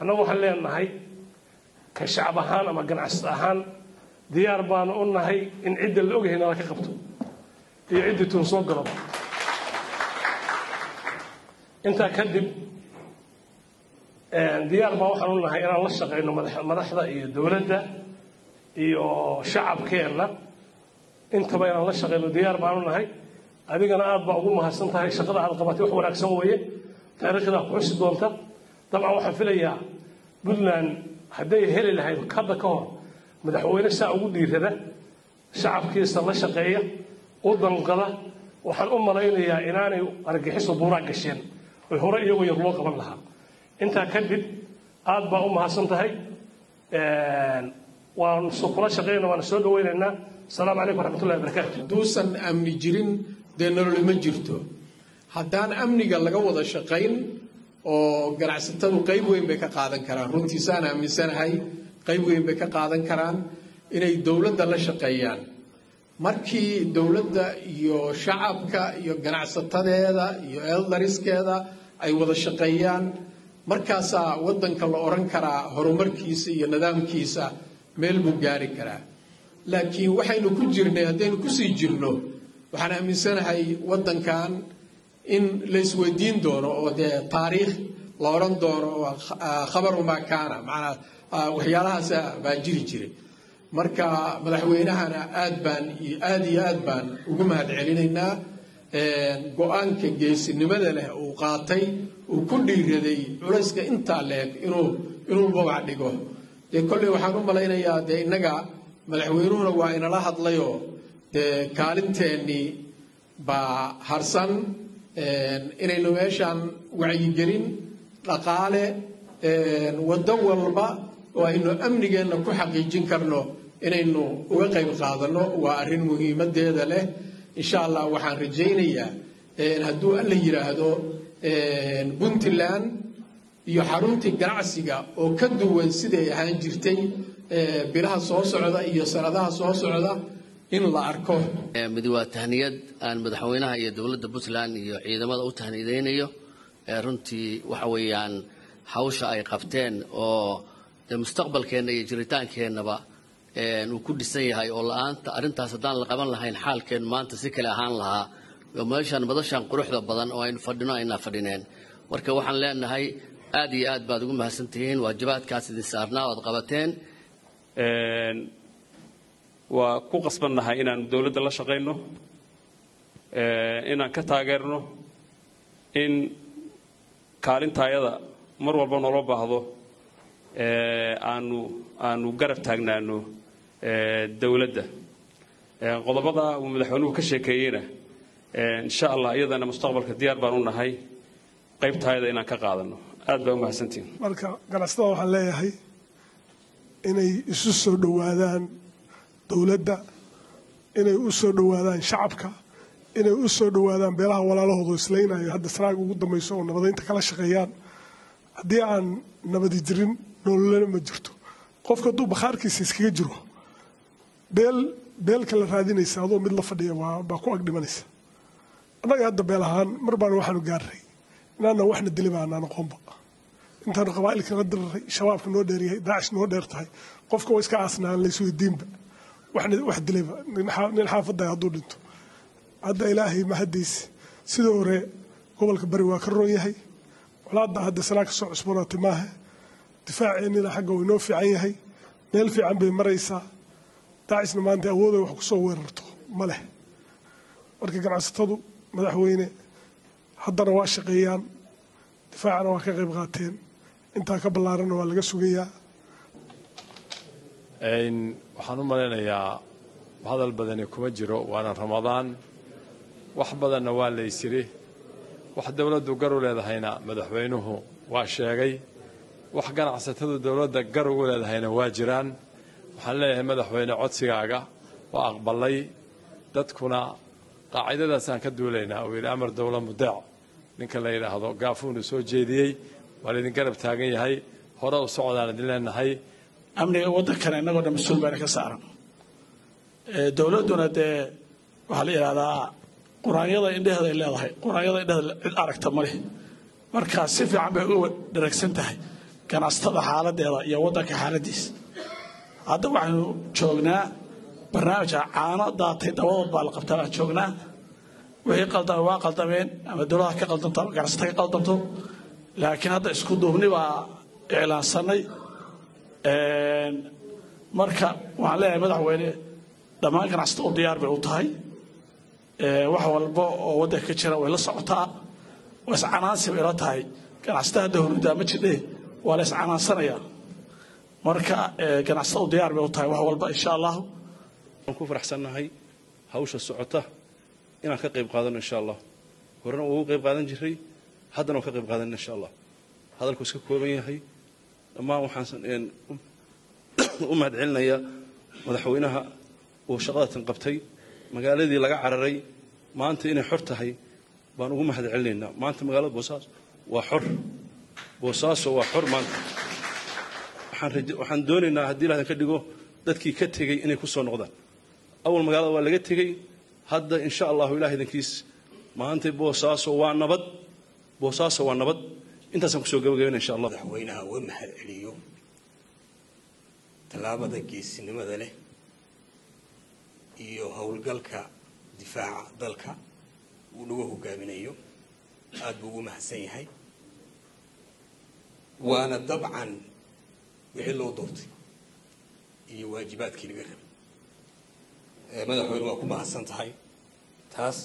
أنا وحلينا نهاي كشعب هان أما جناس هان ديار بان قلنا هي إن عدة الأوجه هنا كقبته هي عدة تنصق رب أنت كذب ديار ما وحنا هي أنا الله شقي إنه مدحضة الدولة ده شعب كيرنا أنت بين الله شقي إنه ديار ما قلنا هي أبي أنا أبغى أقول ما هالسنة هاي شغلة على القبات وحنا أكسويه تاريخ ذا قرش دونته طبعا واحد في ليا بدنا هدي هلي هاي كذا كور مدحوين الساعة ودي كذا شعب كيس الله شقية وضن قلا وحن مرينا يا إناني أرجع حسوا براق الشين وهو يوم يغلق قبل لها أنت كذب أبغى هالسنة هاي ونسقلا شقينا ونسود ويننا السلام عليكم ورحمة الله وبركاته دوسن أمن جرين دينرو المجرتو haddaan amniga laga wada shaqayn oo ganacsatadu qayb weyn bay ka qaadan karaan runtii saan aaminsanahay qayb weyn bay ka qaadan karaan inay dawladda la shaqeeyaan markii dawladda iyo shacabka iyo ganacsatadeeda iyo eldariskeeda ay wada shaqeeyaan markaas wadanka la oran karaa horumarkiisa iyo nidaamkiisa meel buu gaari karaa laakiin waxaynu ku jirnay haddaynu ku sii jirno waxaan aaminsanahay wadankan in laisweydiin doono oo dee taariikh la oran doono khabar uma kaana macnaa waxyaalahaas baa jiri jiray marka madaxweynahana aad iyo aad baan ugu mahadcelinaynaa go'aanka geesinimada leh uu qaatay uu ku dhiiraday culayska intaa leeg inuu magac dhigo dee kolley waxaan u malaynayaa dee innaga madaxweynuhuna waa inala hadlayoo dee kaalinteennii baa harsan inaynu meeshaan wacyigelin dhaqaale waddo walba oo aynu amnigeenna ku xaqiijin karno inaynu uga qayb qaadano waa arrin muhiimadeeda leh insha allah waxaan rajaynayaa hadduu alla yiraahdo Puntland iyo xaruntii ganacsiga oo ka duwan siday ahaan jirtay bilaha soo socda iyo sanadaha soo socda in la arko mid waa tahniyad aan madaxweynaha iyo dawladda Puntland iyo ciidamada u tahniyadeynayo runtii waxa weeyaan hawsha ay qabteen oo mustaqbalkeena iyo jiritaankeenaba uu ku dhisan yahay oo la'aanta arintaas hadaan la qaban lahayn xaalkeen maanta si kale ahaan lahaa oo meeshan madashan quruxda badan oo aynu fadhino ayna fadhineen marka waxaan leenahay aad iyo aad baad ugu mahadsantihiin waajibaadkaas idin saarnaa oo qabateen waa ku qasbannahay inaan dawladda la shaqeyno inaan ka taageerno in kaalintaayada mar walba noo baahdo aanu garab taagnaano dawladda qodobada uu madaxweynuhu ka sheekeeyayna insha Allah iyadana mustaqbalka diyaar baan u nahay qaybtaayada inaan ka qaadano aad baa u mahadsantiin marka ganacsatada waxaan leeyahay inay isu soo dhawaadaan dawladda inay u soo dhawaadaan shacabka inay u soo dhawaadaan beelaha walaalahooda isleenayo hadda saraag ugu dambayso oo nabadeynta kala shaqeeyaan haddii aan nabadi jirin nolol ma jirto qofka duu bakhaarkiisa iskaga jiro beel kala raadinaysa adoo mid la fadhiya waa ku agdhimanaysa annaga hadda beel ahaan mar baan waxaanu gaarnay inaana waxna dili baanaan aqoonba intaanu qabaa'ilka la diriray shabaabka noo dheeryahay daacish noo dheer tahay qofka waa iska aasnaan la isweydiinba wax dilayba nin xaafadda hadduu dhinto hadda ilaahay mahadiisa sidoo hore gobolka bari waa ka roon yahay walaada hadda sanaa ka soo cusboonaatay maaha difaaceennina xagga way noo fiican yahay meel fiican bay maraysaa daacishna maanta awooday wax ku soo weerarto ma leh marka ganacsatadu madaxweyne haddana waa shaqeeyaan difaacana waa ka qayb qaateen intaa ka ballaarana waa laga sugayaa waxaan u malaynayaa hadal badani kuma jiro waana ramadaan wax badanna waa la yiri wax dawladdu gar u leedahayna madaxweynuhu waa sheegay wax ganacsatadu dawladda gar ugu leedahayna waa jiraan waxaan leeyahay madaxweyne codsigaaga waa aqbalay dadkuna qaacidadaas aan ka duulaynaa oo ilaa amar dawlad mudeec ninka la yiraahdo gaafuun soo jeediyay waa idin garab taagan yahay hore u socdaan idin leenahay amniga waddankana innagoo dhan mas-uul baana ka saaran dawladduna dee waxaa la yidhahdaa quraanyada indheheeda ay leedahay quraanyada indheheeda cid aragta ma leh markaa si fiican bay uga dharagsan tahay ganacsatada xaaladeeda iyo waddanka xaaladiisa hadda waxaynu joognaa barnaamijka caano daatay dabadood baa la qabtaa baan joognaa wixii qaldamay waa qaldameen ama dowladaha ka qaldamto ama ganacsatada ka qaldamto laakiin hadda isku duubni baa iclaansanay marka waxaan leeyahay madaxweyne dhammaan ganacsatada u diyaar bay u tahay wax walba oo waddanka ka jira way la socotaa waa iscanaansi bay la tahay ganacsatada hadda hurdaa ma jidhe waa la iscanaansanayaa marka ganacsatada u diyaar bay u tahay wax walba insha allahu waan ku faraxsannahay hawsha socota inaan ka qayb qaadano insha allah horena ugu qayb qaadan jiray haddana waan ka qayb qaadanina insha allah hadalku iska kooban yahay dhammaan waxaan u mahadcelinayaa madaxweynaha uu shaqadatan qabtay magaaladii laga cararay maanta inay xor tahay baan ugu mahadcelinaynaa maanta magaalada boosaaso waa xor boosaaso waa xor maanta waxaan doonaynaa haddii ilaahay ka dhigo dadkii ka tegey inay ku soo noqdaan awal magaalada waa laga tegey hadda insha allahu ilahay idankiis maanta boosaaso waa nabad boosaaso waa nabad intaasaan kusoo gabagabayna insha allah madaxweynaha uga mahad celiyo tallaabada geesinimada leh iyo howlgalka difaaca dalka uu nagu hogaaminayo aad buu ugu mahadsan yahay waana dabcan wixii loo doortay iyo waajibaadkii laga rabay madaxweyne waa ku mahadsan tahay taas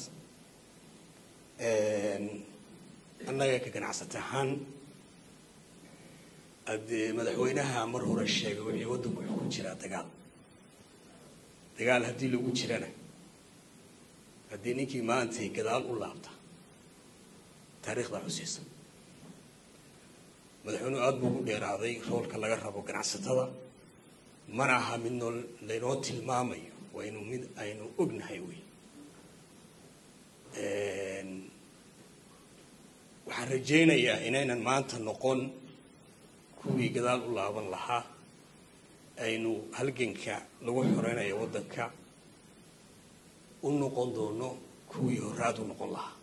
annaga ka ganacsata ahaan haddee madaxweynaha mar hore sheegay wixii waddanku wuxuu ku jiraa dagaal haddii lagu jirana haddii ninkii maantay gadaal u laabta taariikhdaa xusaysa madaxweynuhu aada buu ugu dheeraaday roolka laga rabo ganacsatada mana aha mid laynoo tilmaamayo waa inuu mid aynu ognahay wey waxaan rajaynayaa inaynan maanta noqon kuwii gadaal u laaban lahaa aynu halganka lagu xoreynayo waddanka u noqon doono kuwii horaad u noqon lahaa